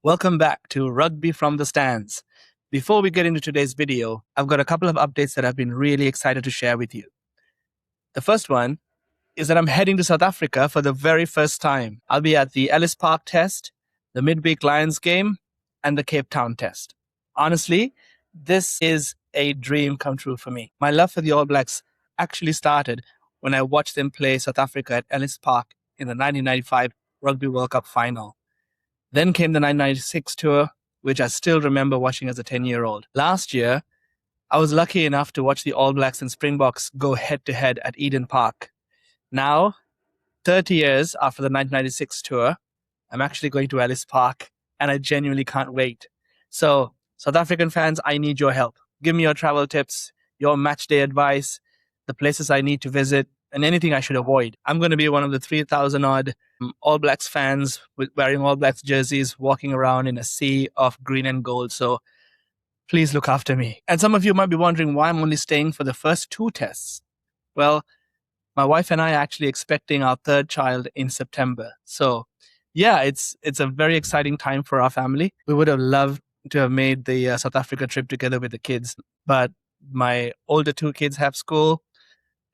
Welcome back to Rugby from the Stands. Before we get into today's video, I've got a couple of updates that I've been really excited to share with you. The first one is that I'm heading to South Africa for the very first time. I'll be at the Ellis Park Test, the midweek Lions game, and the Cape Town Test. Honestly, this is a dream come true for me. My love for the All Blacks actually started when I watched them play South Africa at Ellis Park in the 1995 Rugby World Cup final. Then came the 1996 tour, which I still remember watching as a 10-year-old. Last year, I was lucky enough to watch the All Blacks and Springboks go head-to-head at Eden Park. Now, 30 years after the 1996 tour, I'm actually going to Ellis Park, and I genuinely can't wait. So, South African fans, I need your help. Give me your travel tips, your match day advice, the places I need to visit, and anything I should avoid. I'm going to be one of the 3,000-odd All Blacks fans wearing All Blacks jerseys, walking around in a sea of green and gold. So please look after me. And some of you might be wondering why I'm only staying for the first 2 tests. Well, my wife and I are actually expecting our 3rd child in September. So yeah, it's a very exciting time for our family. We would have loved to have made the South Africa trip together with the kids, but my older 2 kids have school.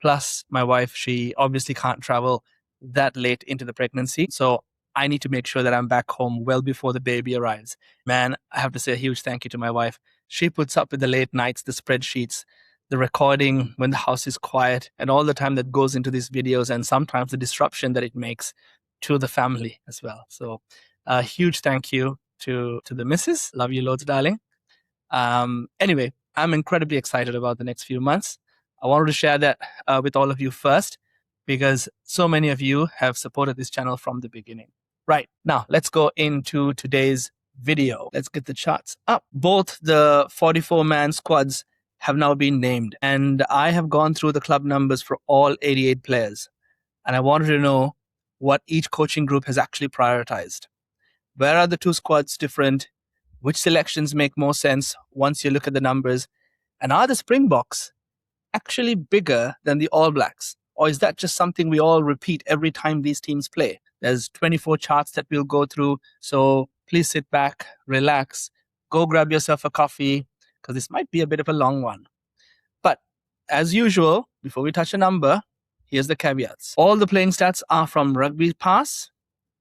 Plus, my wife, she obviously can't travel that late into the pregnancy. So I need to make sure that I'm back home well before the baby arrives. Man, I have to say a huge thank you to my wife. She puts up with the late nights, the spreadsheets, the recording when the house is quiet, and all the time that goes into these videos, and sometimes the disruption that it makes to the family as well. So a huge thank you to the missus. Love you loads, darling. Anyway, I'm incredibly excited about the next few months. I wanted to share that with all of you first, because so many of you have supported this channel from the beginning. Right, now let's go into today's video. Let's get the charts up. Both the 44-man squads have now been named, and I have gone through the club numbers for all 88 players, and I wanted to know what each coaching group has actually prioritized. Where are the 2 squads different? Which selections make more sense once you look at the numbers? And are the Springboks actually bigger than the All Blacks? Or is that just something we all repeat every time these teams play? There's 24 charts that we'll go through, so please sit back, relax, go grab yourself a coffee, because this might be a bit of a long one. But as usual, before we touch a number, here's the caveats. All the playing stats are from Rugby Pass,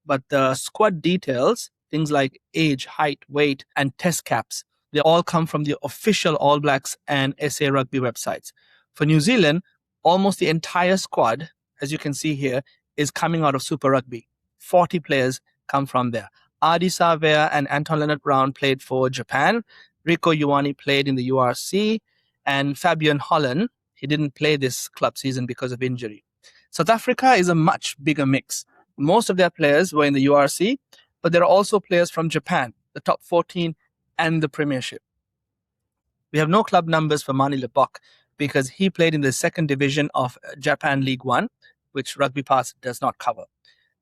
but the squad details, things like age, height, weight, and test caps, they all come from the official All Blacks and SA Rugby websites. For New Zealand, almost the entire squad, as you can see here, is coming out of Super Rugby. 40 players come from there. Adi Savea and Anton Leonard-Brown played for Japan. Rico Ioane played in the URC. And Fabian Holland, he didn't play this club season because of injury. South Africa is a much bigger mix. Most of their players were in the URC, but there are also players from Japan, the top 14, and the Premiership. We have no club numbers for Mani Lebok because he played in the 2nd division of Japan League 1, which Rugby Pass does not cover.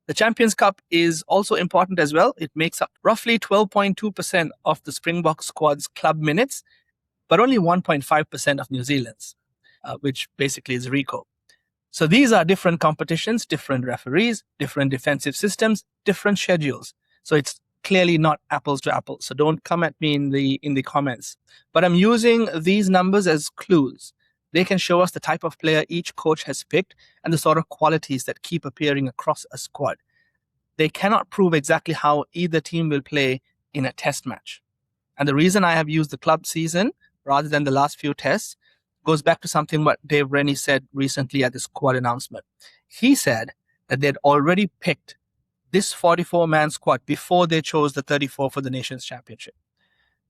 The Champions Cup is also important as well. It makes up roughly 12.2% of the Springbok squad's club minutes, but only 1.5% of New Zealand's, which basically is Rico. So these are different competitions, different referees, different defensive systems, different schedules. So it's clearly not apples to apples. So don't come at me in the comments. But I'm using these numbers as clues. They can show us the type of player each coach has picked and the sort of qualities that keep appearing across a squad. They cannot prove exactly how either team will play in a test match. And the reason I have used the club season rather than the last few tests goes back to something what Dave Rennie said recently at the squad announcement. He said that they'd already picked this 44-man squad before they chose the 34 for the Nations Championship.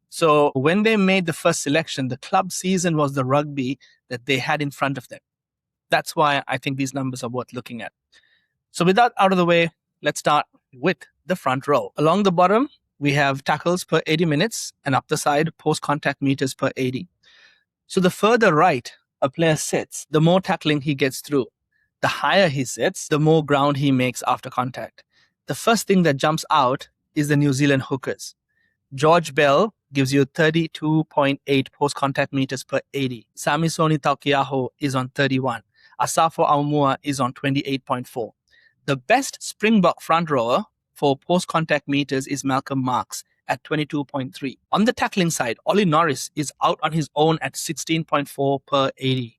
So when they made the first selection, the club season was the rugby that they had in front of them. That's why I think these numbers are worth looking at. So with that out of the way, let's start with the front row. Along the bottom, we have tackles per 80 minutes, and up the side, post-contact meters per 80. So the further right a player sits, the more tackling he gets through. The higher he sits, the more ground he makes after contact. The first thing that jumps out is the New Zealand hookers. George Bell gives you 32.8 post-contact meters per 80. Samisoni Taukiaho is on 31. Asafo Aumua is on 28.4. The best Springbok front rower for post-contact meters is Malcolm Marx at 22.3. On the tackling side, Ollie Norris is out on his own at 16.4 per 80.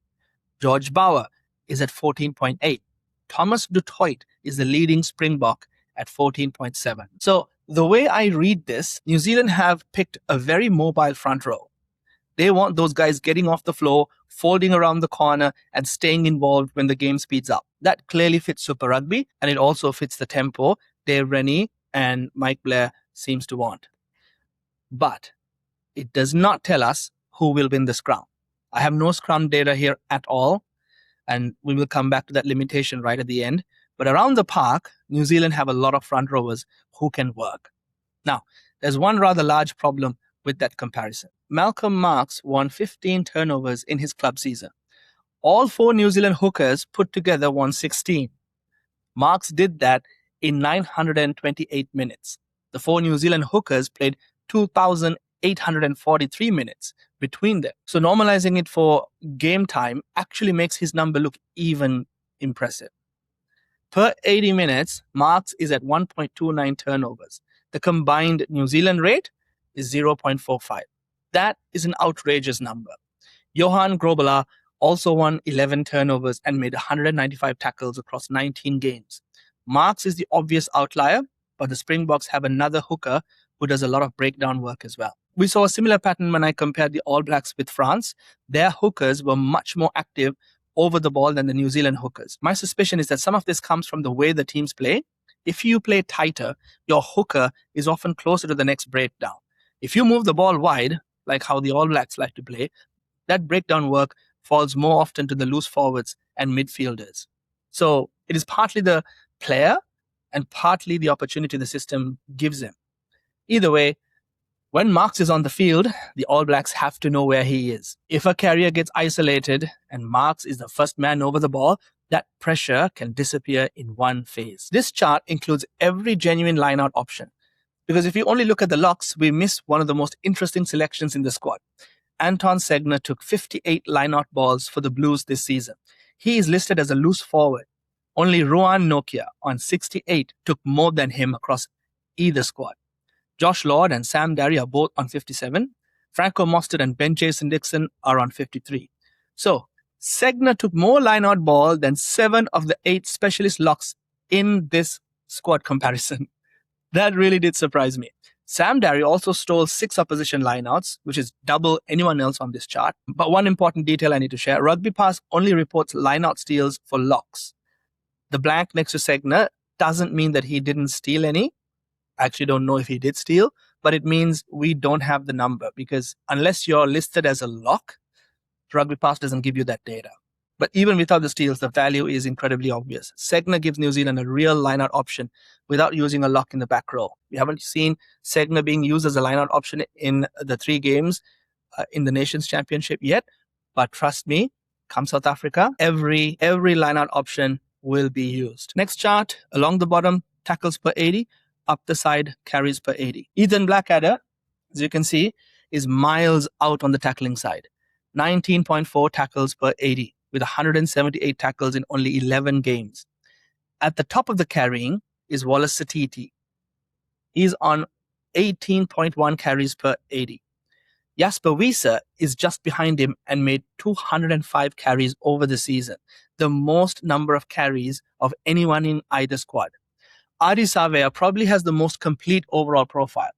George Bauer is at 14.8. Thomas du Toit is the leading Springbok at 14.7. So the way I read this, New Zealand have picked a very mobile front row. They want those guys getting off the floor, folding around the corner, and staying involved when the game speeds up. That clearly fits Super Rugby, and it also fits the tempo Dave Rennie and Mike Blair seems to want. But it does not tell us who will win the scrum. I have no scrum data here at all, and we will come back to that limitation right at the end. But around the park, New Zealand have a lot of front rowers who can work. Now, there's one rather large problem with that comparison. Malcolm Marx won 15 turnovers in his club season. All 4 New Zealand hookers put together won 16. Marx did that in 928 minutes. The 4 New Zealand hookers played 2,843 minutes between them. So normalizing it for game time actually makes his number look even impressive. Per 80 minutes, Marx is at 1.29 turnovers. The combined New Zealand rate is 0.45. That is an outrageous number. Johan Grobela also won 11 turnovers and made 195 tackles across 19 games. Marx is the obvious outlier, but the Springboks have another hooker who does a lot of breakdown work as well. We saw a similar pattern when I compared the All Blacks with France. Their hookers were much more active over the ball than the New Zealand hookers. My suspicion is that some of this comes from the way the teams play. If you play tighter, your hooker is often closer to the next breakdown. If you move the ball wide, like how the All Blacks like to play, that breakdown work falls more often to the loose forwards and midfielders. So it is partly the player and partly the opportunity the system gives him. Either way, when Marx is on the field, the All Blacks have to know where he is. If a carrier gets isolated and Marx is the first man over the ball, that pressure can disappear in one phase. This chart includes every genuine lineout option. Because if you only look at the locks, we miss one of the most interesting selections in the squad. Anton Segner took 58 lineout balls for the Blues this season. He is listed as a loose forward. Only Rohan Nokia on 68 took more than him across either squad. Josh Lord and Sam Darry are both on 57. Franco Mostert and Ben Jason Dixon are on 53. So, Segner took more lineout ball than 7 of the 8 specialist locks in this squad comparison. That really did surprise me. Sam Darry also stole 6 opposition lineouts, which is double anyone else on this chart. But one important detail I need to share, Rugby Pass only reports lineout steals for locks. The blank next to Segner doesn't mean that he didn't steal any. I actually don't know if he did steal, but it means we don't have the number because unless you're listed as a lock, Rugby Pass doesn't give you that data. But even without the steals, the value is incredibly obvious. Segner gives New Zealand a real lineout option without using a lock in the back row. We haven't seen Segner being used as a lineout option in the 3 games in the Nations Championship yet. But trust me, come South Africa, every lineout option will be used. Next chart, along the bottom, tackles per 80, up the side, carries per 80. Ethan Blackadder, as you can see, is miles out on the tackling side. 19.4 tackles per 80. With 178 tackles in only 11 games. At the top of the carrying is Wallace Satiti. He's on 18.1 carries per 80. Jasper Wiese is just behind him and made 205 carries over the season, the most number of carries of anyone in either squad. Adi Savea probably has the most complete overall profile.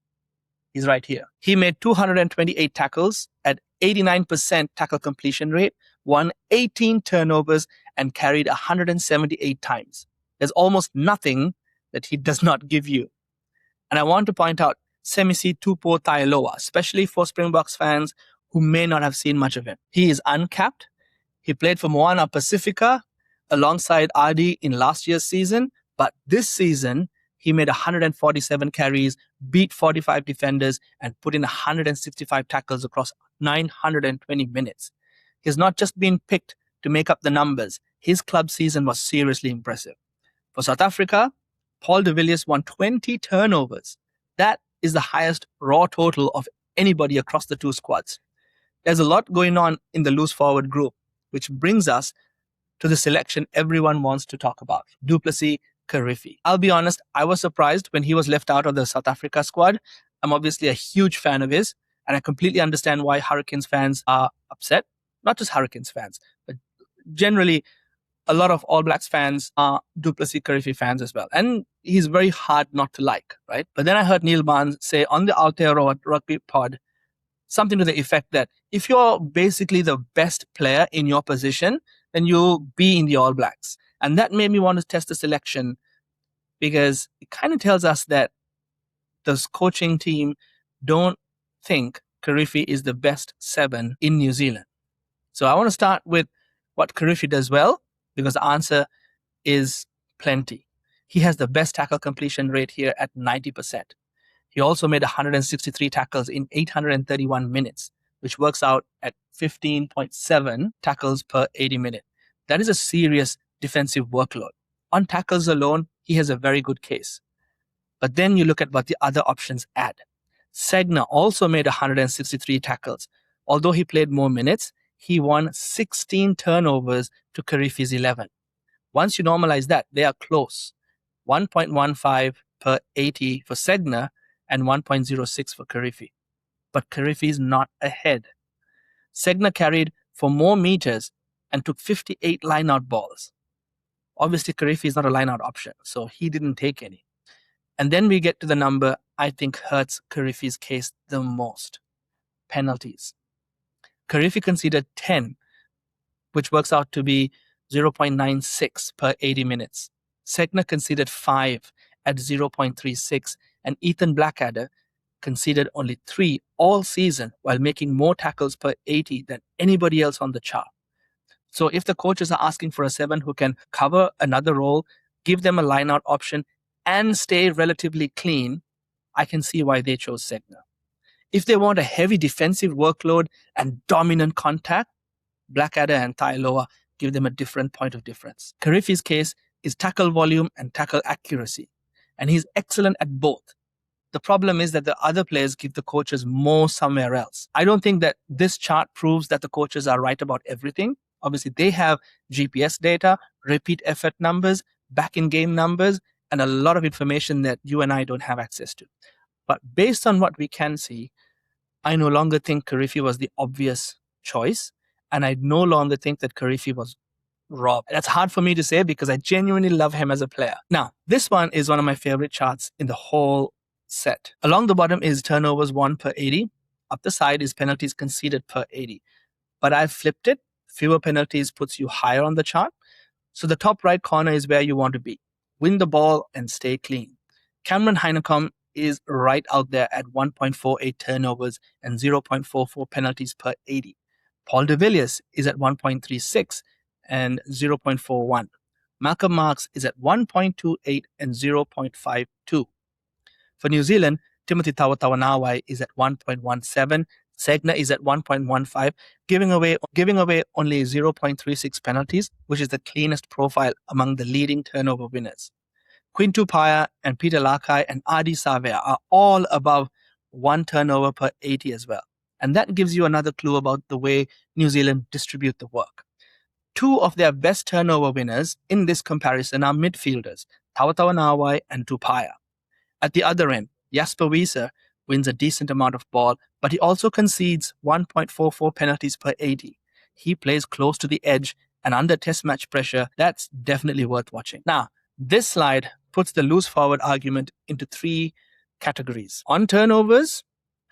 He's right here. He made 228 tackles at 89% tackle completion rate, won 18 turnovers, and carried 178 times. There's almost nothing that he does not give you. And I want to point out Semisi Tupo Tailoa, especially for Springboks fans who may not have seen much of him. He is uncapped. He played for Moana Pacifica alongside Adi in last year's season, but this season, he made 147 carries, beat 45 defenders, and put in 165 tackles across 920 minutes. He's not just been picked to make up the numbers. His club season was seriously impressive. For South Africa, Paul de Villiers won 20 turnovers. That is the highest raw total of anybody across the 2 squads. There's a lot going on in the loose forward group, which brings us to the selection everyone wants to talk about, Du'Plessis Kirifi. I'll be honest, I was surprised when he was left out of the South Africa squad. I'm obviously a huge fan of his, and I completely understand why Hurricanes fans are upset. Not just Hurricanes fans, but generally a lot of All Blacks fans are Du'Plessis Kirifi fans as well. And he's very hard not to like, right? But then I heard Neil Barnes say on the Aotearoa Rugby pod something to the effect that if you're basically the best player in your position, then you'll be in the All Blacks. And that made me want to test the selection, because it kind of tells us that this coaching team don't think Kirifi is the best 7 in New Zealand. So I want to start with what Kirifi does well, because the answer is plenty. He has the best tackle completion rate here at 90%. He also made 163 tackles in 831 minutes, which works out at 15.7 tackles per 80 minutes. That is a serious defensive workload. On tackles alone, he has a very good case. But then you look at what the other options add. Segner also made 163 tackles. Although he played more minutes, he won 16 turnovers to Kirifi's 11. Once you normalize that, they are close. 1.15 per 80 for Segner and 1.06 for Kirifi. But Kirifi is not ahead. Segner carried for more meters and took 58 lineout balls. Obviously, Kirifi is not a lineout option, so he didn't take any. And then we get to the number I think hurts Kirifi's case the most. Penalties. Kirifi conceded 10, which works out to be 0.96 per 80 minutes. Segner conceded 5 at 0.36, and Ethan Blackadder conceded only 3 all season while making more tackles per 80 than anybody else on the chart. So if the coaches are asking for a 7 who can cover another role, give them a lineout option, and stay relatively clean, I can see why they chose Segner. If they want a heavy defensive workload and dominant contact, Blackadder and Tailoa give them a different point of difference. Kirifi's case is tackle volume and tackle accuracy, and he's excellent at both. The problem is that the other players give the coaches more somewhere else. I don't think that this chart proves that the coaches are right about everything. Obviously, they have GPS data, repeat effort numbers, back in game numbers, and a lot of information that you and I don't have access to. But based on what we can see, I no longer think Kirifi was the obvious choice, and I no longer think that Kirifi was robbed. That's hard for me to say because I genuinely love him as a player. Now, this one is one of my favorite charts in the whole set. Along the bottom is turnovers won per 80. Up the side is penalties conceded per 80. But I've flipped it. Fewer penalties puts you higher on the chart. So the top right corner is where you want to be. Win the ball and stay clean. Cameron Heinekom is right out there at 1.48 turnovers and 0.44 penalties per 80. Paul de Villiers is at 1.36 and 0.41. Malcolm Marx is at 1.28 and 0.52. For New Zealand, Timothy Tawatawanawai is at 1.17. Segner is at 1.15, giving away only 0.36 penalties, which is the cleanest profile among the leading turnover winners. Quinn Tupaia and Peter Lakai and Adi Savea are all above 1 turnover per 80 as well. And that gives you another clue about the way New Zealand distribute the work. 2 of their best turnover winners in this comparison are midfielders, Tawatawanawai and Tupaia. At the other end, Jasper Wieser wins a decent amount of ball, but he also concedes 1.44 penalties per 80. He plays close to the edge, and under test match pressure, that's definitely worth watching. Now, this slide puts the loose forward argument into 3 categories. On turnovers,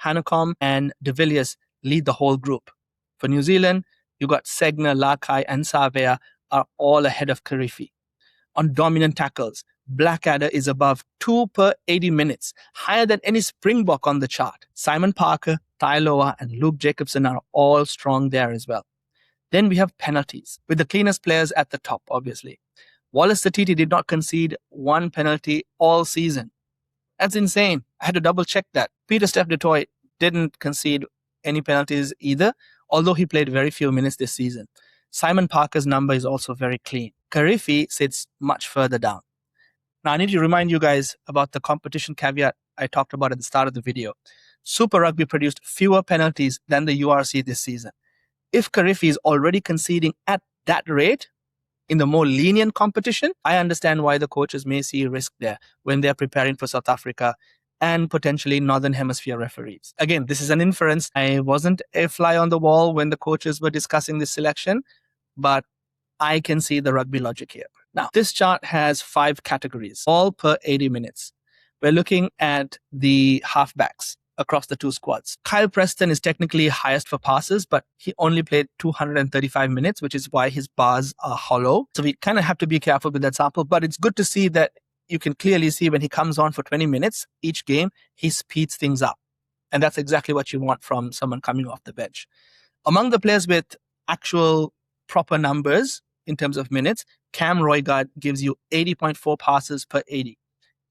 Heinekom and de Villiers lead the whole group. For New Zealand, you got Segner, Lakai, and Savea are all ahead of Kirifi. On dominant tackles, Blackadder is above 2 per 80 minutes, higher than any Springbok on the chart. Simon Parker, Tailoa, and Luke Jacobson are all strong there as well. Then we have penalties, with the cleanest players at the top, obviously. Wallace Satiti did not concede 1 penalty all season. That's insane. I had to double check that. Peter Steph du Toit didn't concede any penalties either, although he played very few minutes this season. Simon Parker's number is also very clean. Kirifi sits much further down. Now, I need to remind you guys about the competition caveat I talked about at the start of the video. Super Rugby produced fewer penalties than the URC this season. If Kirifi is already conceding at that rate in the more lenient competition, I understand why the coaches may see risk there when they're preparing for South Africa and potentially Northern Hemisphere referees. Again, this is an inference. I wasn't a fly on the wall when the coaches were discussing this selection, but I can see the rugby logic here. Now, this chart has 5 categories, all per 80 minutes. We're looking at the halfbacks across the 2 squads. Kyle Preston is technically highest for passes, but he only played 235 minutes, which is why his bars are hollow. So we kind of have to be careful with that sample, but it's good to see that you can clearly see when he comes on for 20 minutes each game, he speeds things up. And that's exactly what you want from someone coming off the bench. Among the players with actual proper numbers in terms of minutes, Cam Roigard gives you 80.4 passes per 80,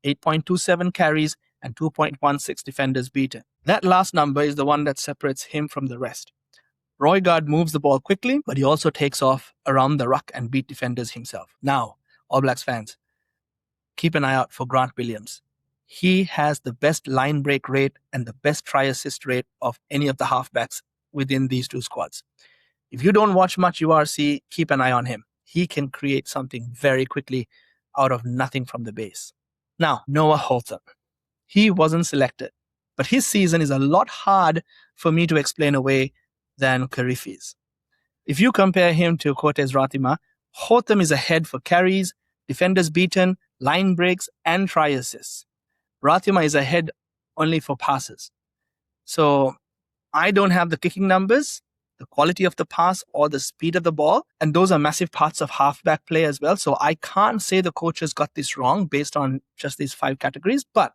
8.27 carries, and 2.16 defenders beaten. That last number is the one that separates him from the rest. Roigard moves the ball quickly, but he also takes off around the ruck and beat defenders himself. Now, All Blacks fans, keep an eye out for Grant Williams. He has the best line break rate and the best try assist rate of any of the halfbacks within these 2 squads. If you don't watch much URC, keep an eye on him. He can create something very quickly out of nothing from the base. Now, Noah Hotham. He wasn't selected, but his season is a lot hard for me to explain away than Kirifi's. If you compare him to Cortez Ratima, Hotham is ahead for carries, defenders beaten, line breaks, and try assists. Ratima is ahead only for passes. So I don't have the kicking numbers, the quality of the pass, or the speed of the ball. And those are massive parts of halfback play as well. So I can't say the coaches got this wrong based on just these 5 categories. But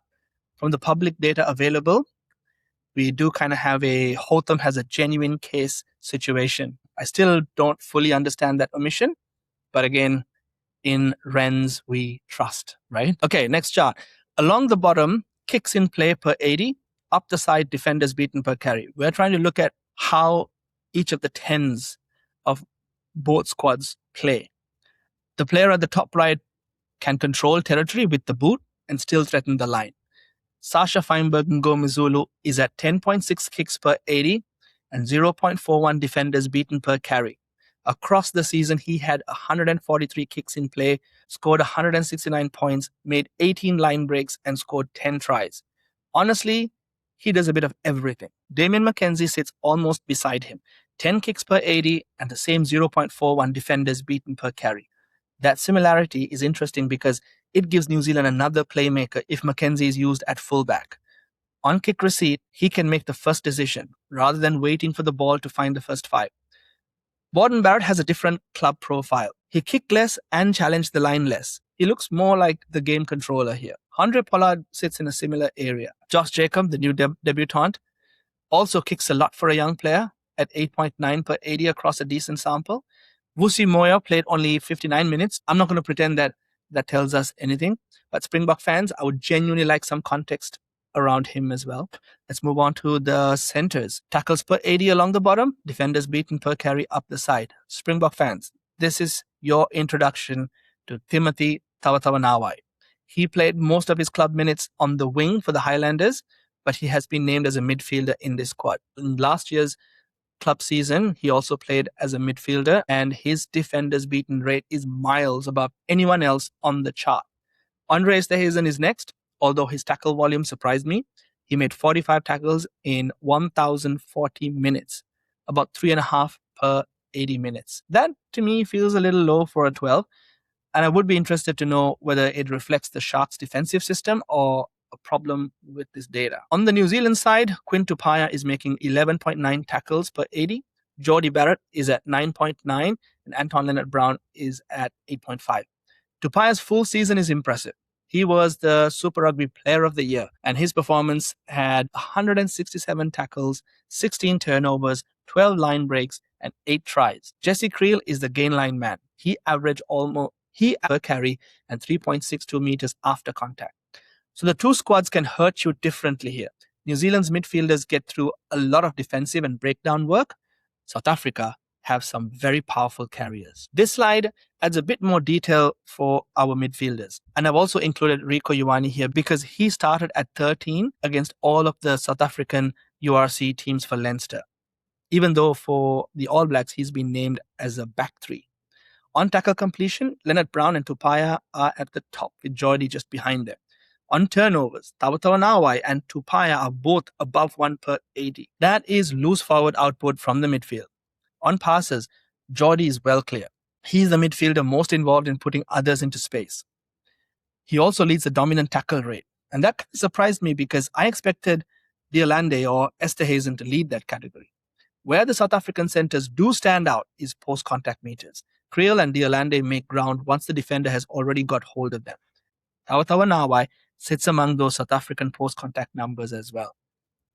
from the public data available, we do kind of have a Hotham has a genuine case situation. I still don't fully understand that omission. But again, in Wrens, we trust, right? Okay, next chart. Along the bottom, kicks in play per 80, up the side, defenders beaten per carry. We're trying to look at how each of the 10s of both squads play. The player at the top right can control territory with the boot and still threaten the line. Sacha Feinberg-Mngomezulu is at 10.6 kicks per 80 and 0.41 defenders beaten per carry. Across the season, he had 143 kicks in play, scored 169 points, made 18 line breaks, and scored 10 tries. Honestly, he does a bit of everything. Damian McKenzie sits almost beside him, 10 kicks per 80 and the same 0.41 defenders beaten per carry. That similarity is interesting because it gives New Zealand another playmaker if McKenzie is used at fullback. On kick receipt, he can make the first decision rather than waiting for the ball to find the first 5. Borden Barrett has a different club profile. He kicked less and challenged the line less. He looks more like the game controller here. Andre Pollard sits in a similar area. Josh Jacob, the new debutant, also kicks a lot for a young player at 8.9 per 80 across a decent sample. Vusi Moyo played only 59 minutes. I'm not going to pretend that tells us anything, but Springbok fans, I would genuinely like some context around him as well. Let's move on to the centers. Tackles per 80 along the bottom, defenders beaten per carry up the side. Springbok fans, this is your introduction to Timothy Tawatawan. He played most of his club minutes on the wing for the Highlanders, but he has been named as a midfielder in this squad. In last year's club season, he also played as a midfielder, and his defenders beaten rate is miles above anyone else on the chart. Andre Esterhuizen is next, although his tackle volume surprised me. He made 45 tackles in 1,040 minutes, about 3.5 per 80 minutes. That, to me, feels a little low for a 12, and I would be interested to know whether it reflects the Sharks' defensive system or a problem with this data. On the New Zealand side, Quinn Tupaia is making 11.9 tackles per 80. Jordie Barrett is at 9.9, and Anton Leonard-Brown is at 8.5. Tupaia's full season is impressive. He was the Super Rugby Player of the Year, and his performance had 167 tackles, 16 turnovers, 12 line breaks, and 8 tries. Jesse Creel is the gain line man. He averaged per carry and 3.62 meters after contact. So the 2 squads can hurt you differently here. New Zealand's midfielders get through a lot of defensive and breakdown work. South Africa have some very powerful carriers. This slide adds a bit more detail for our midfielders. And I've also included Rico Ioane here because he started at 13 against all of the South African URC teams for Leinster. Even though for the All Blacks, he's been named as a back 3. On tackle completion, Leonard-Brown and Tupaia are at the top with Jordie just behind them. On turnovers, Tawatawanawai and Tupaya are both above 1 per 80. That is loose forward output from the midfield. On passes, Geordie is well clear. He's the midfielder most involved in putting others into space. He also leads the dominant tackle rate. And that surprised me because I expected Deolande or Esterhazen to lead that category. Where the South African centres do stand out is post-contact meters. Creel and Deolande make ground once the defender has already got hold of them. Tawatawanawai sits among those South African post-contact numbers as well.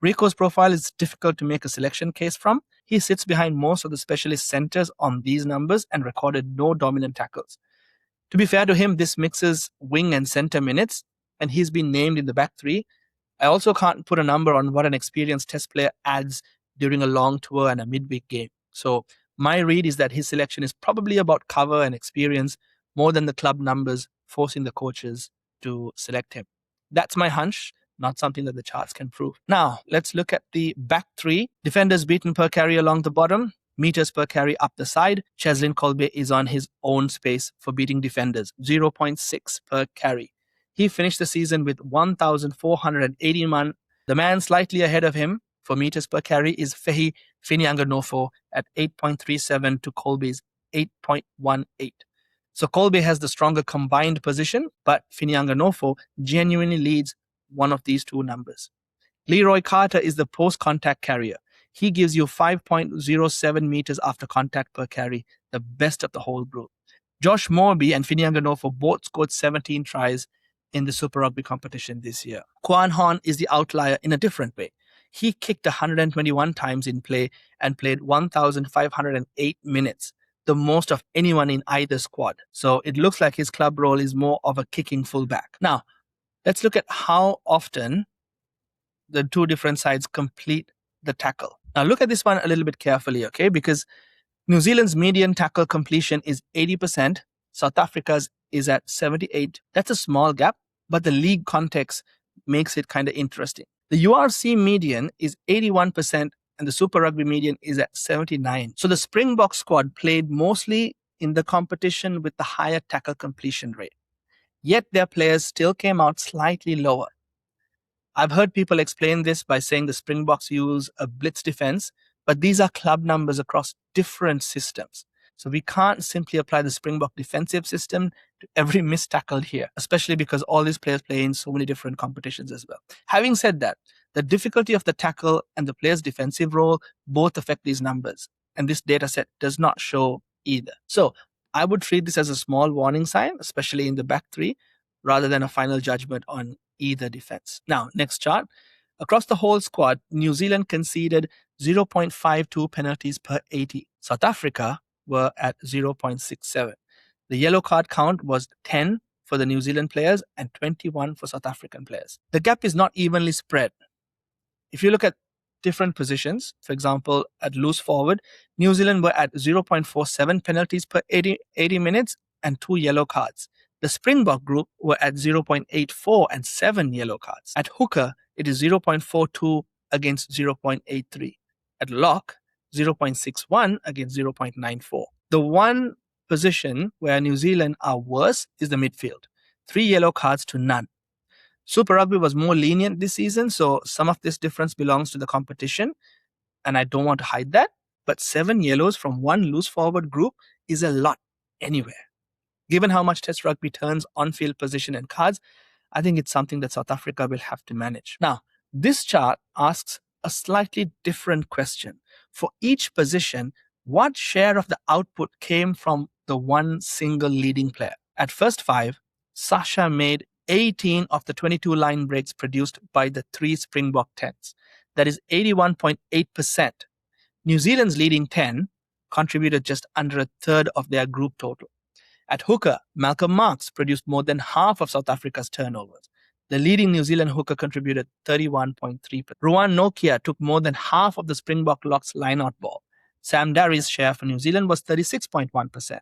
Rico's profile is difficult to make a selection case from. He sits behind most of the specialist centres on these numbers and recorded no dominant tackles. To be fair to him, this mixes wing and centre minutes, and he's been named in the back three. I also can't put a number on what an experienced test player adds during a long tour and a midweek game. So my read is that his selection is probably about cover and experience more than the club numbers forcing the coaches to select him. That's my hunch, not something that the charts can prove. Now, let's look at the back three. Defenders beaten per carry along the bottom, meters per carry up the side. Cheslin Kolbe is on his own space for beating defenders, 0.6 per carry. He finished the season with 1,481. The man slightly ahead of him for meters per carry is Fehi Finianganofo at 8.37 to Kolbe's 8.18. So Kolbe has the stronger combined position, but Finianganofo genuinely leads one of these two numbers. Leroy Carter is the post-contact carrier. He gives you 5.07 meters after contact per carry, the best of the whole group. Josh Morby and Finianganofo both scored 17 tries in the Super Rugby competition this year. Quan Horn is the outlier in a different way. He kicked 121 times in play and played 1,508 minutes, the most of anyone in either squad. So it looks like his club role is more of a kicking fullback. Now, let's look at how often the two different sides complete the tackle. Now, look at this one a little bit carefully, okay? Because New Zealand's median tackle completion is 80%. South Africa's is at 78%. That's a small gap, but the league context makes it kind of interesting. The URC median is 81% and the Super Rugby median is at 79%. So the Springbok squad played mostly in the competition with the higher tackle completion rate. Yet their players still came out slightly lower. I've heard people explain this by saying the Springboks use a blitz defense, but these are club numbers across different systems. So we can't simply apply the Springbok defensive system to every missed tackle here, especially because all these players play in so many different competitions as well. Having said that, the difficulty of the tackle and the player's defensive role both affect these numbers, and this data set does not show either. So I would treat this as a small warning sign, especially in the back three, rather than a final judgment on either defense. Now, next chart. Across the whole squad, New Zealand conceded 0.52 penalties per 80. South Africa were at 0.67. The yellow card count was 10 for the New Zealand players and 21 for South African players. The gap is not evenly spread. If you look at different positions, for example, at loose forward, New Zealand were at 0.47 penalties per 80 minutes and 2 yellow cards. The Springbok group were at 0.84 and 7 yellow cards. At hooker, it is 0.42 against 0.83. At lock, 0.61 against 0.94. The one position where New Zealand are worse is the midfield. 3 yellow cards to none. Super Rugby was more lenient this season, so some of this difference belongs to the competition, and I don't want to hide that, but 7 yellows from one loose forward group is a lot anywhere. Given how much Test Rugby turns on-field position and cards, I think it's something that South Africa will have to manage. Now, this chart asks a slightly different question. For each position, what share of the output came from the one single leading player? At first 5, Sacha made 18 of the 22 line breaks produced by the 3 Springbok 10s. That is 81.8%. New Zealand's leading 10 contributed just under a third of their group total. At hooker, Malcolm Marx produced more than half of South Africa's turnovers. The leading New Zealand hooker contributed 31.3%. Ruan Nokia took more than half of the Springbok lock's lineout ball. Sam Darry's share for New Zealand was 36.1%.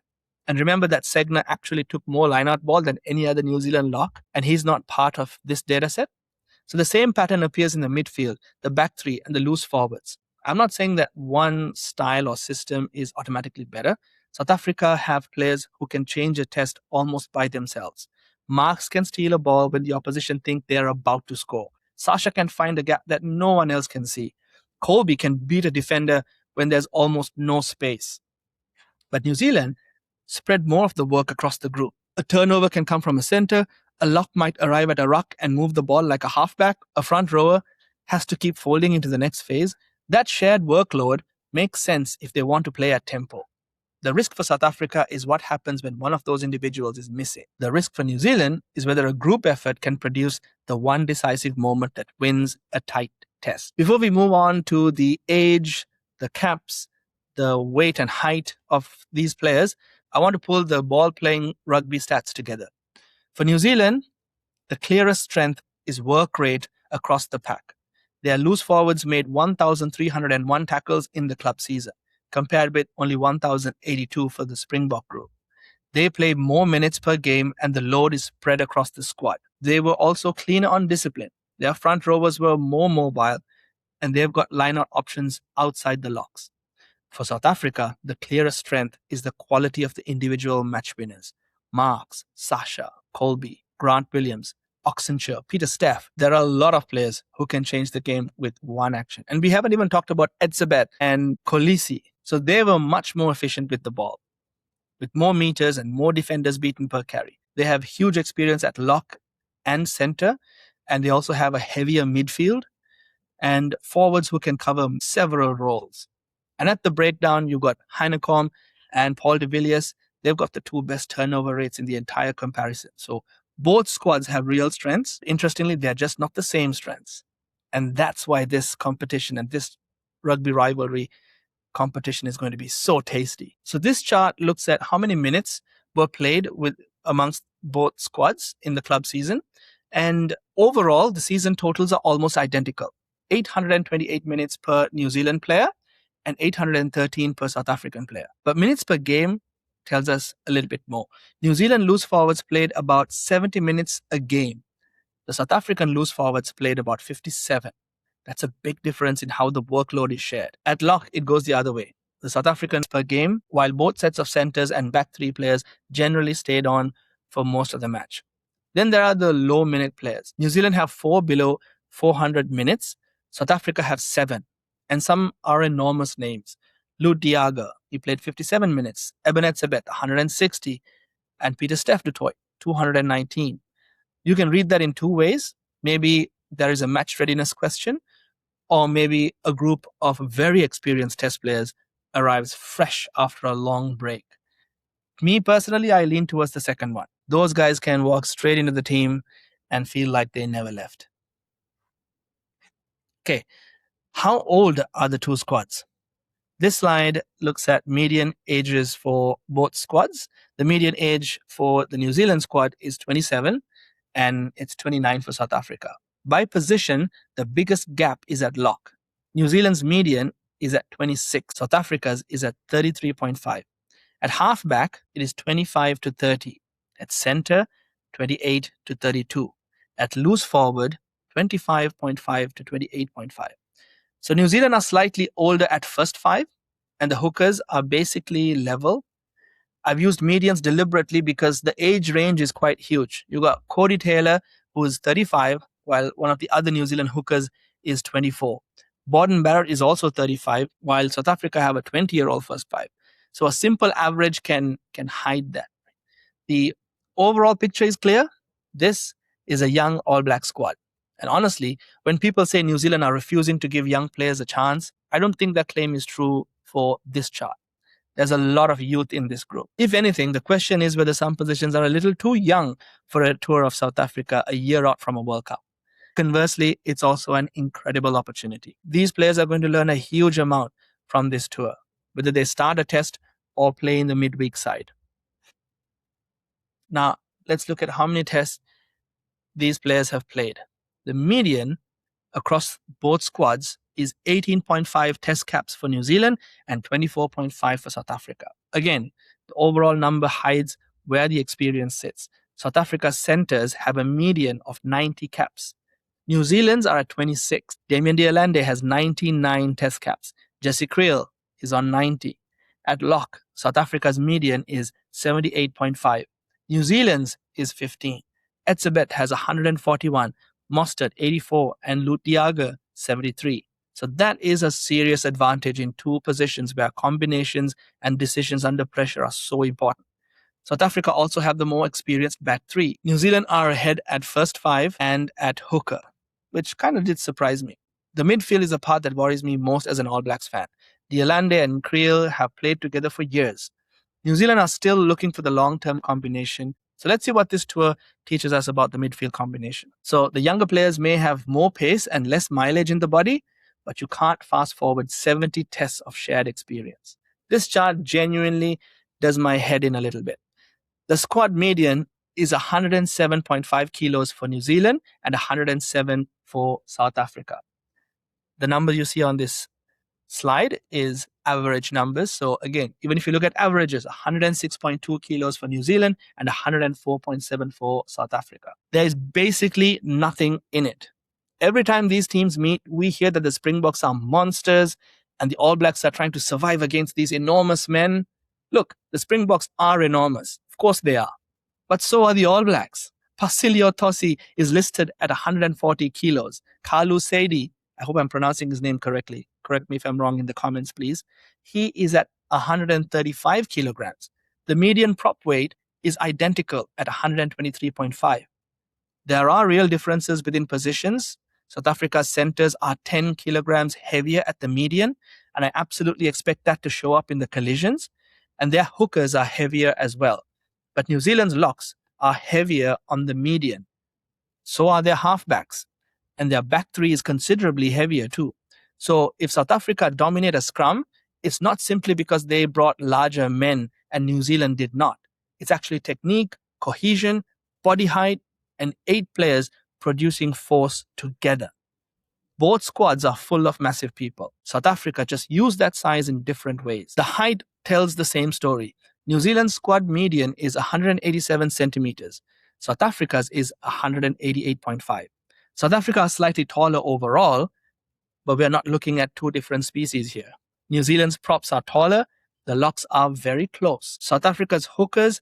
And remember that Segner actually took more lineout ball than any other New Zealand lock, and he's not part of this data set. So the same pattern appears in the midfield, the back three, and the loose forwards. I'm not saying that one style or system is automatically better. South Africa have players who can change a test almost by themselves. Marx can steal a ball when the opposition think they're about to score. Sacha can find a gap that no one else can see. Kolbe can beat a defender when there's almost no space. But New Zealand spread more of the work across the group. A turnover can come from a center, a lock might arrive at a ruck and move the ball like a halfback, a front rower has to keep folding into the next phase. That shared workload makes sense if they want to play at tempo. The risk for South Africa is what happens when one of those individuals is missing. The risk for New Zealand is whether a group effort can produce the one decisive moment that wins a tight test. Before we move on to the age, the caps, the weight and height of these players, I want to pull the ball-playing rugby stats together. For New Zealand, the clearest strength is work rate across the pack. Their loose forwards made 1,301 tackles in the club season, compared with only 1,082 for the Springbok group. They play more minutes per game and the load is spread across the squad. They were also cleaner on discipline. Their front rowers were more mobile and they've got line-out options outside the locks. For South Africa, the clearest strength is the quality of the individual match winners. Marx, Sacha, Kolbe, Grant Williams, Oxenshire, Peter Steff. There are a lot of players who can change the game with one action. And we haven't even talked about Edzabet and Kolisi. So they were much more efficient with the ball, with more meters and more defenders beaten per carry. They have huge experience at lock and center, and they also have a heavier midfield and forwards who can cover several roles. And at the breakdown, you've got Heinekom and Paul de Villiers. They've got the two best turnover rates in the entire comparison. So both squads have real strengths. Interestingly, they're just not the same strengths. And that's why this competition and this rugby rivalry competition is going to be so tasty. So this chart looks at how many minutes were played with amongst both squads in the club season. And overall, the season totals are almost identical. 828 minutes per New Zealand player and 813 per South African player. But minutes per game tells us a little bit more. New Zealand loose forwards played about 70 minutes a game. The South African loose forwards played about 57. That's a big difference in how the workload is shared. At lock, it goes the other way. The South Africans per game, while both sets of centers and back three players generally stayed on for most of the match. Then there are the low minute players. New Zealand have 4 below 400 minutes. South Africa have 7. And some are enormous names. Lou Diaga, he played 57 minutes. Eben Edzabet, 160. And Peter Steff du Toit, 219. You can read that in two ways. Maybe there is a match readiness question, or maybe a group of very experienced test players arrives fresh after a long break. Me personally, I lean towards the second one. Those guys can walk straight into the team and feel like they never left. Okay, how old are the two squads? This slide looks at median ages for both squads. The median age for the New Zealand squad is 27 and it's 29 for South Africa. By position, the biggest gap is at lock. New Zealand's median is at 26. South Africa's is at 33.5. At halfback, it is 25 to 30. At center, 28 to 32. At loose forward, 25.5 to 28.5. So New Zealand are slightly older at first five, and the hookers are basically level. I've used medians deliberately because the age range is quite huge. You got Cody Taylor, who is 35, while one of the other New Zealand hookers is 24. Borden Barrett is also 35, while South Africa have a 20-year-old first five. So a simple average can hide that. The overall picture is clear. This is a young All Black squad. And honestly, when people say New Zealand are refusing to give young players a chance, I don't think that claim is true for this chart. There's a lot of youth in this group. If anything, the question is whether some positions are a little too young for a tour of South Africa a year out from a World Cup. Conversely, it's also an incredible opportunity. These players are going to learn a huge amount from this tour, whether they start a test or play in the midweek side. Now, let's look at how many tests these players have played. The median across both squads is 18.5 test caps for New Zealand and 24.5 for South Africa. Again, the overall number hides where the experience sits. South Africa's centers have a median of 90 caps. New Zealand's are at 26. Damian Dealande has 99 test caps. Jesse Creel is on 90. At lock, South Africa's median is 78.5. New Zealand's is 15. Etzebeth has 141, Mostert 84, and Lutiaga 73. So that is a serious advantage in two positions where combinations and decisions under pressure are so important. South Africa also have the more experienced back three. New Zealand are ahead at first five and at hooker, which kind of did surprise me. The midfield is the part that worries me most as an All Blacks fan. Dialande and Creel have played together for years. New Zealand are still looking for the long-term combination. So let's see what this tour teaches us about the midfield combination. So the younger players may have more pace and less mileage in the body, but you can't fast forward 70 tests of shared experience. This chart genuinely does my head in a little bit. The squad median is 107.5 kilos for New Zealand and 107 for South Africa. The number you see on this slide is average numbers. So again, even if you look at averages, 106.2 kilos for New Zealand and 104.7 for South Africa. There is basically nothing in it. Every time these teams meet, we hear that the Springboks are monsters and the All Blacks are trying to survive against these enormous men. Look, the Springboks are enormous. Of course they are. But so are the All Blacks. Pasilio Tosi is listed at 140 kilos. Kalu Saidi, I hope I'm pronouncing his name correctly. Correct me if I'm wrong in the comments, please. He is at 135 kilograms. The median prop weight is identical at 123.5. There are real differences within positions. South Africa's centers are 10 kilograms heavier at the median, and I absolutely expect that to show up in the collisions. And their hookers are heavier as well. But New Zealand's locks are heavier on the median. So are their halfbacks. And their back three is considerably heavier too. So if South Africa dominate a scrum, it's not simply because they brought larger men and New Zealand did not. It's actually technique, cohesion, body height, and 8 players producing force together. Both squads are full of massive people. South Africa just used that size in different ways. The height tells the same story. New Zealand's squad median is 187 centimeters. South Africa's is 188.5. South Africa are slightly taller overall, but we're not looking at two different species here. New Zealand's props are taller. The locks are very close. South Africa's hookers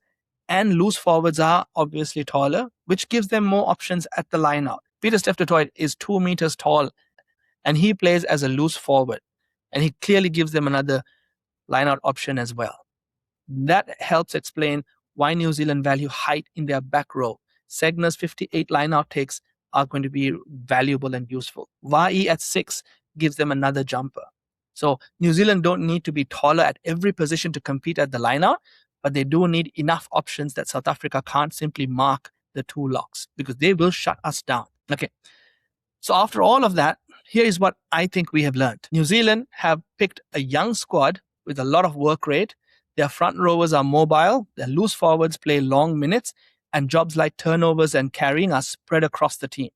and loose forwards are obviously taller, which gives them more options at the lineout. Pieter-Steph du Toit is 2 meters tall, and he plays as a loose forward, and he clearly gives them another lineout option as well. That helps explain why New Zealand value height in their back row. Segner's 58 lineout takes are going to be valuable and useful. Vai at 6 gives them another jumper. So New Zealand don't need to be taller at every position to compete at the lineout, but they do need enough options that South Africa can't simply mark the two locks because they will shut us down. Okay. So after all of that, here is what I think we have learned. New Zealand have picked a young squad with a lot of work rate. Their front rowers are mobile. Their loose forwards play long minutes, and jobs like turnovers and carrying are spread across the team.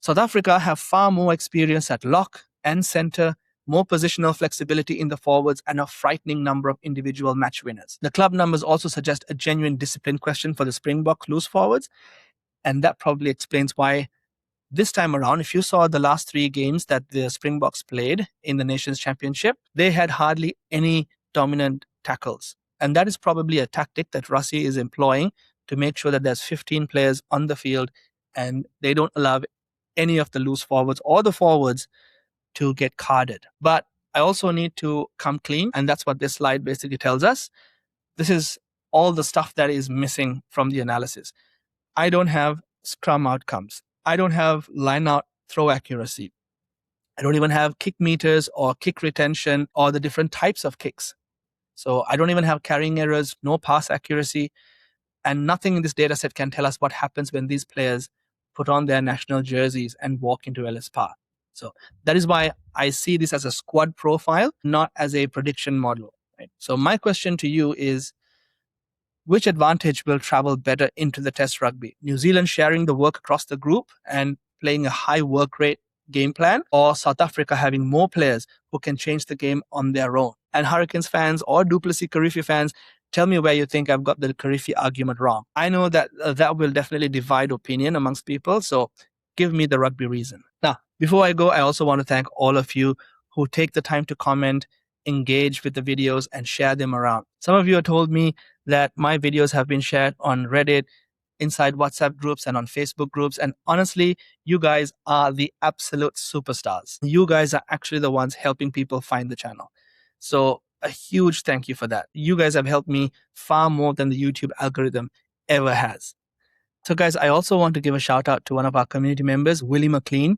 South Africa have far more experience at lock and center, more positional flexibility in the forwards, and a frightening number of individual match winners. The club numbers also suggest a genuine discipline question for the Springbok loose forwards, and that probably explains why this time around, if you saw the last 3 games that the Springboks played in the Nations Championship, they had hardly any dominant tackles. And that is probably a tactic that Rassie is employing to make sure that there's 15 players on the field and they don't allow any of the loose forwards or the forwards to get carded. But I also need to come clean, and that's what this slide basically tells us. This is all the stuff that is missing from the analysis. I don't have scrum outcomes. I don't have line-out throw accuracy. I don't even have kick meters or kick retention or the different types of kicks. So I don't even have carrying errors, no pass accuracy, and nothing in this data set can tell us what happens when these players put on their national jerseys and walk into Ellis Park. So that is why I see this as a squad profile, not as a prediction model. Right? So my question to you is, which advantage will travel better into the Test rugby? New Zealand sharing the work across the group and playing a high work rate game plan, or South Africa having more players who can change the game on their own? And Hurricanes fans or Du'Plessis Kirifi fans, tell me where you think I've got the Kirifi argument wrong. I know that that will definitely divide opinion amongst people, so give me the rugby reason. Now, before I go, I also want to thank all of you who take the time to comment, engage with the videos, and share them around. Some of you have told me that my videos have been shared on Reddit, inside WhatsApp groups and on Facebook groups. And honestly, you guys are the absolute superstars. You guys are actually the ones helping people find the channel. So a huge thank you for that. You guys have helped me far more than the YouTube algorithm ever has. So guys, I also want to give a shout out to one of our community members, Willie McLean.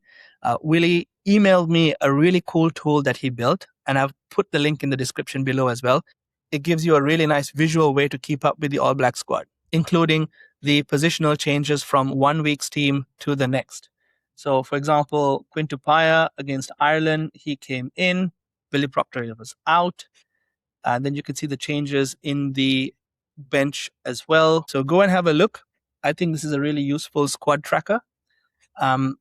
Willie emailed me a really cool tool that he built, and I've put the link in the description below as well. It gives you a really nice visual way to keep up with the All Black squad, including the positional changes from 1 week's team to the next. So for example, Quintupaya against Ireland, he came in, Billy Proctor was out, and then you can see the changes in the bench as well. So go and have a look. I think this is a really useful squad tracker. And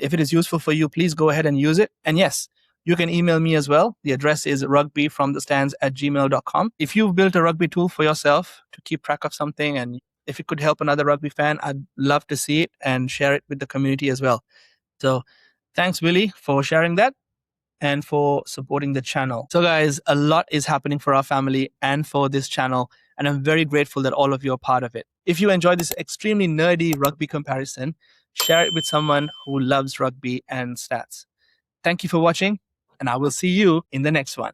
if it is useful for you, please go ahead and use it. And yes, you can email me as well. The address is rugbyfromthestands@gmail.com. If you've built a rugby tool for yourself to keep track of something, and if it could help another rugby fan, I'd love to see it and share it with the community as well. So thanks, Willie, for sharing that and for supporting the channel. So guys, a lot is happening for our family and for this channel, and I'm very grateful that all of you are part of it. If you enjoyed this extremely nerdy rugby comparison, share it with someone who loves rugby and stats. Thank you for watching, and I will see you in the next one.